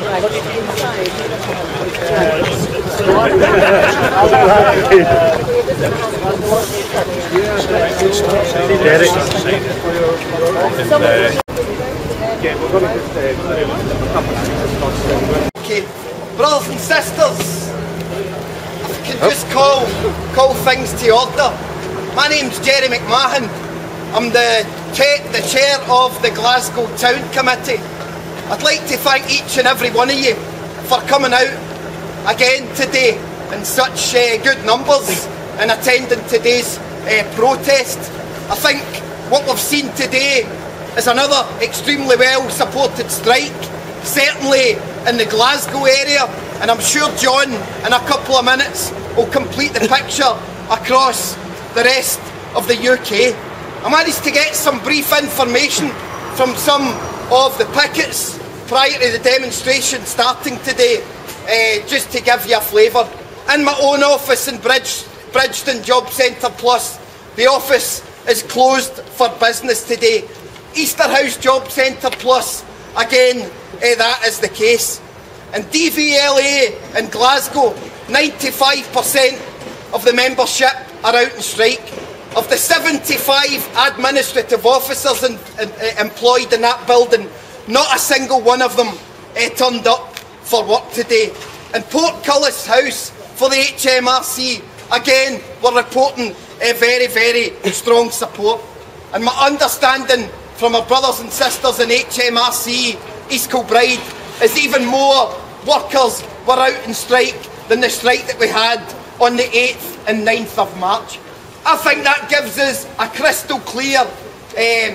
Okay, brothers and sisters, if I can just call things to order. My name's Jerry McMahon. I'm the chair of the Glasgow Town Committee. I'd like to thank each and every one of you for coming out again today in such good numbers and attending today's protest. I think what we've seen today is another extremely well supported strike, certainly in the Glasgow area, and I'm sure John in a couple of minutes will complete the picture across the rest of the UK. I managed to get some brief information from some of the pickets prior to the demonstration starting today, just to give you a flavour. In my own office in Bridgeton Job Centre Plus, the office is closed for business today. Easterhouse Job Centre Plus, again, that is the case. And DVLA in Glasgow, 95% of the membership are out on strike. Of the 75 administrative officers employed in that building, not a single one of them turned up for work today. And Portcullis House for the HMRC, again, we're reporting a very, very strong support. And my understanding from our brothers and sisters in HMRC East Kilbride is even more workers were out on strike than the strike that we had on the 8th and 9th of March. I think that gives us a crystal clear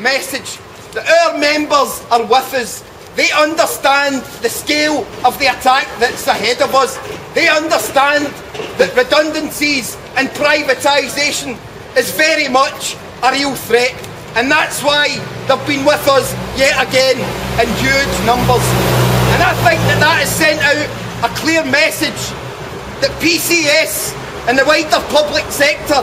message that our members are with us. They understand the scale of the attack that's ahead of us. They understand that redundancies and privatisation is very much a real threat, and that's why they've been with us yet again in huge numbers. And I think that has sent out a clear message that PCS and the wider public sector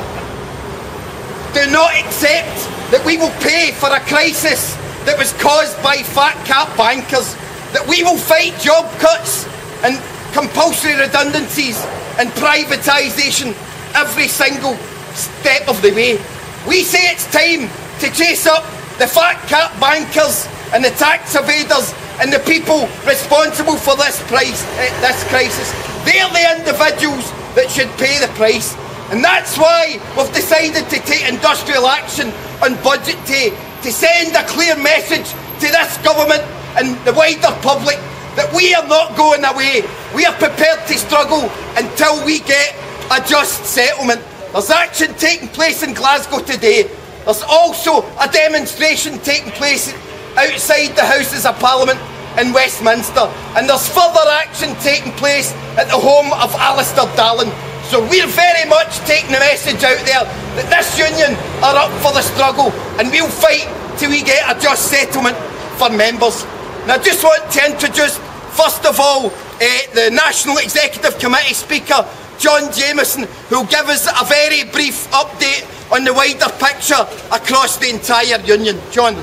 do not accept that we will pay for a crisis that was caused by fat cap bankers, that we will fight job cuts and compulsory redundancies and privatisation every single step of the way. We say it's time to chase up the fat cap bankers and the tax evaders and the people responsible for this crisis. They're the individuals that should pay the price. And that's why we've decided to take industrial action on budget day, to send a clear message to this government and the wider public that we are not going away. We are prepared to struggle until we get a just settlement. There's action taking place in Glasgow today. There's also a demonstration taking place outside the Houses of Parliament in Westminster. And there's further action taking place at the home of Alistair Darling. So we're very much taking the message out there that this union are up for the struggle, and we'll fight till we get a just settlement for members. And I just want to introduce, first of all, the National Executive Committee Speaker, John Jamieson, who will give us a very brief update on the wider picture across the entire union. John.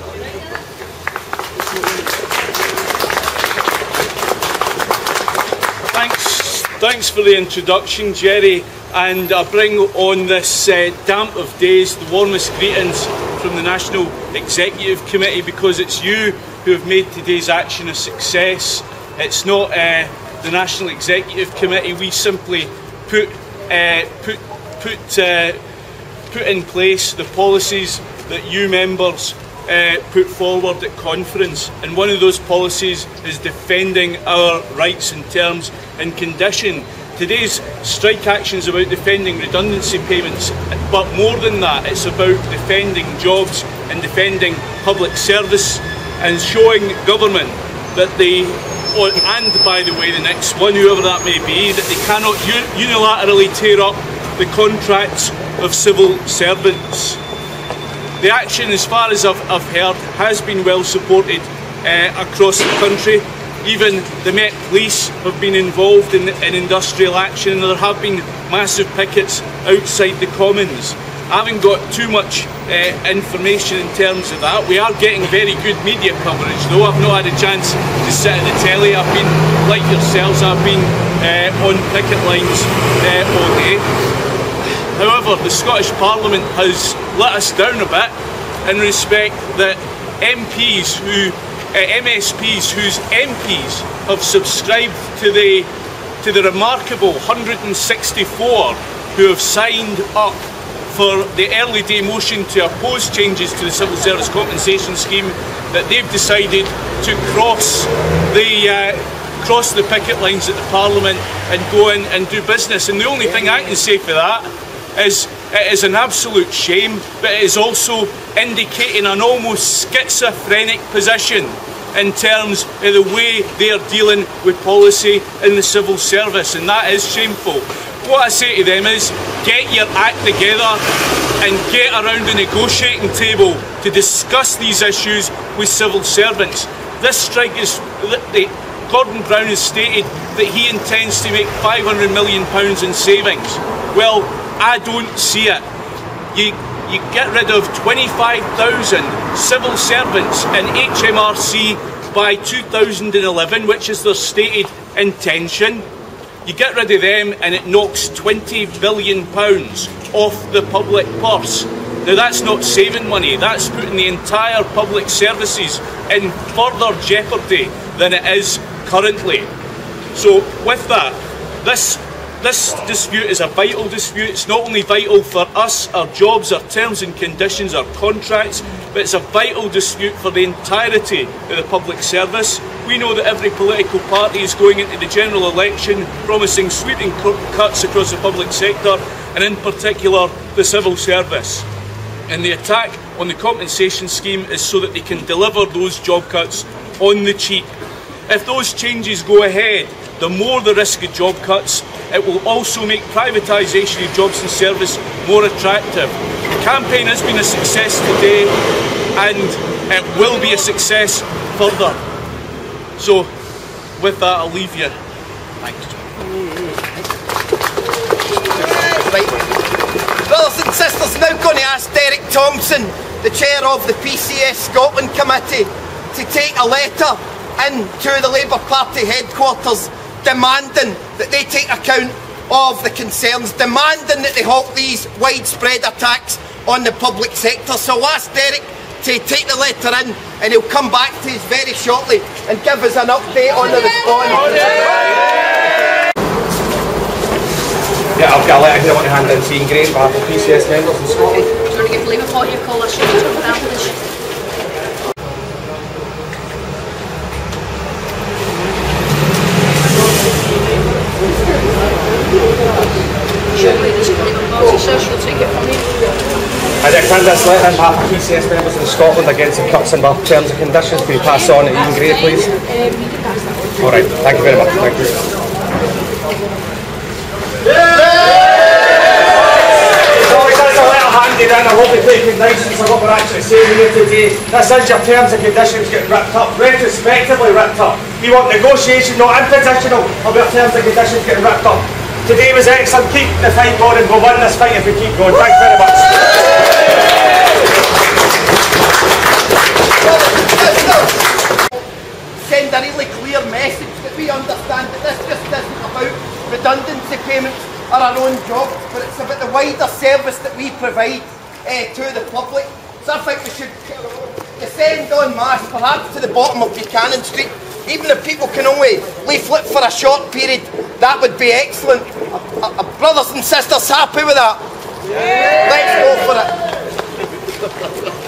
Thanks for the introduction, Jerry, and I bring on this damp of days the warmest greetings from the National Executive Committee, because it's you who have made today's action a success. It's not the National Executive Committee. We simply put in place the policies that you members put forward at conference, and one of those policies is defending our rights in terms and condition. Today's strike action is about defending redundancy payments, but more than that, it's about defending jobs and defending public service and showing government that they, and by the way the next one, whoever that may be, that they cannot unilaterally tear up the contracts of civil servants. The action, as far as I've heard, has been well supported across the country. Even the Met Police have been involved in industrial action, and there have been massive pickets outside the Commons. I haven't got too much information in terms of that. We are getting very good media coverage though. I've not had a chance to sit at the telly. I've been, like yourselves, I've been on picket lines all day. However, the Scottish Parliament has let us down a bit in respect that MSPs whose MPs have subscribed to the remarkable 164 who have signed up for the early day motion to oppose changes to the Civil Service Compensation Scheme, that they've decided to cross the picket lines at the Parliament and go in and do business. And the only thing I can say for that is it is an absolute shame, but it is also indicating an almost schizophrenic position in terms of the way they are dealing with policy in the civil service, and that is shameful. What I say to them is, get your act together and get around the negotiating table to discuss these issues with civil servants. This strike is, Gordon Brown has stated that he intends to make £500 million in savings. Well, I don't see it. You get rid of 25,000 civil servants in HMRC by 2011, which is their stated intention. You get rid of them and it knocks £20 billion off the public purse. Now that's not saving money, that's putting the entire public services in further jeopardy than it is currently. So with that, this dispute is a vital dispute. It's not only vital for us, our jobs, our terms and conditions, our contracts, but it's a vital dispute for the entirety of the public service. We know that every political party is going into the general election promising sweeping cuts across the public sector, and in particular the civil service. And the attack on the compensation scheme is so that they can deliver those job cuts on the cheap. If those changes go ahead, the more the risk of job cuts, it will also make privatisation of jobs and service more attractive. The campaign has been a success today and it will be a success further. So with that, I'll leave you. Thanks, John. Right. Brothers and sisters, now going to ask Derek Thompson, the chair of the PCS Scotland Committee, to take a letter into the Labour Party headquarters demanding that they take account of the concerns, demanding that they halt these widespread attacks on the public sector. So I'll ask Derek to take the letter in and he'll come back to us very shortly and give us an update on the response. Yeah, I've got a letter here I want to hand in to Ian Gray on behalf of PCS members in Scotland. Do you want to give Labour Party a call or should we talk with Ambulance? Surely this Labour Party says she'll take it from you. I recommend this letter on behalf of PCS members in Scotland against the cuts in our terms and conditions. Can you pass on to Ian Gray, please? Alright, thank you very much. Thank you. I hope you take cognizance of what we're actually saying here today. This is your terms and conditions getting ripped up, retrospectively ripped up. We want negotiation, not impositional, of your terms and conditions getting ripped up. Today was excellent. Keep the fight going and we'll win this fight if we keep going. Thanks very much. Send a really clear message that we understand that this just isn't about redundancy payments or our own jobs, but it's about the wider service that we provide to the public. So I think we should descend en masse, perhaps to the bottom of Buchanan Street. Even if people can only leaflet for a short period, that would be excellent. Brothers and sisters, happy with that? Yeah. Let's go for it.